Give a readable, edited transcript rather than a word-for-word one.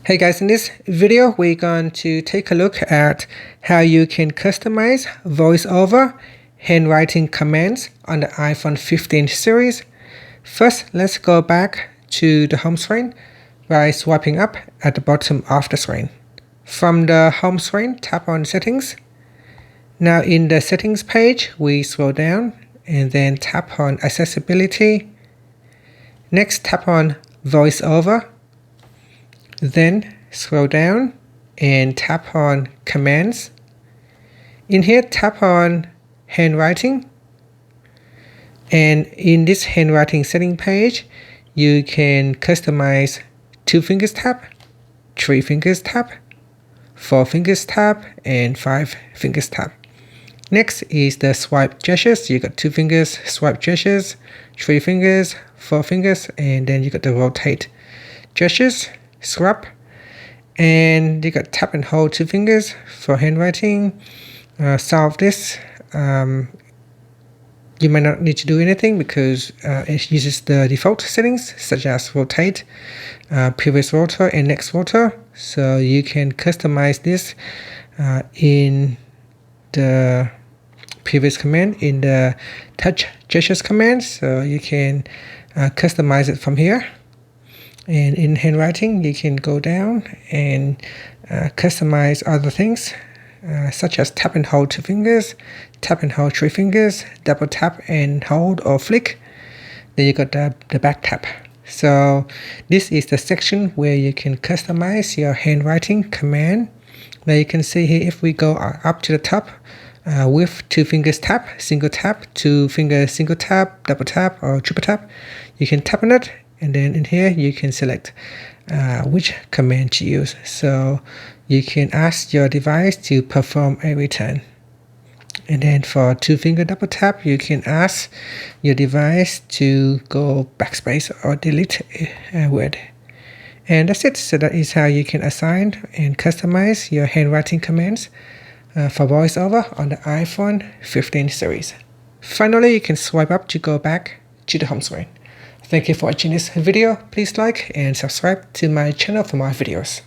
Hey guys, in this video we're going to take a look at how you can customize VoiceOver handwriting commands on the iPhone 15 series. First, let's go back to the home screen by swiping up at the bottom of the screen. From the home screen, tap on Settings. Now in the Settings page, we scroll down and then tap on Accessibility. Next, tap on VoiceOver. Then scroll down and tap on Commands. In here, tap on Handwriting. And in this handwriting setting page, you can customize 2 fingers tap, 3 fingers tap, 4 fingers tap, and 5 fingers tap. Next is the swipe gestures. You got 2 fingers swipe gestures, 3 fingers, 4 fingers, and then you got the rotate gestures. Scrub, and you got tap and hold 2 fingers for handwriting. Solve this. You might not need to do anything because it uses the default settings such as rotate, previous rotor, and next rotor. So you can customize this in the previous command, in the touch gestures command. So you can customize it from here. And in handwriting, you can go down and customize other things, such as tap and hold 2 fingers, tap and hold 3 fingers, double tap and hold or flick. Then you got the back tap. So this is the section where you can customize your handwriting command. Now you can see here, if we go up to the top with 2 fingers tap, single tap, 2 fingers single tap, double tap, or triple tap, you can tap on it. And then in here, you can select which command to use. So you can ask your device to perform a return. And then for 2 finger double tap, you can ask your device to go backspace or delete a word. And that's it. So that is how you can assign and customize your handwriting commands for VoiceOver on the iPhone 15 series. Finally, you can swipe up to go back to the home screen. Thank you for watching this video. Please like and subscribe to my channel for more videos.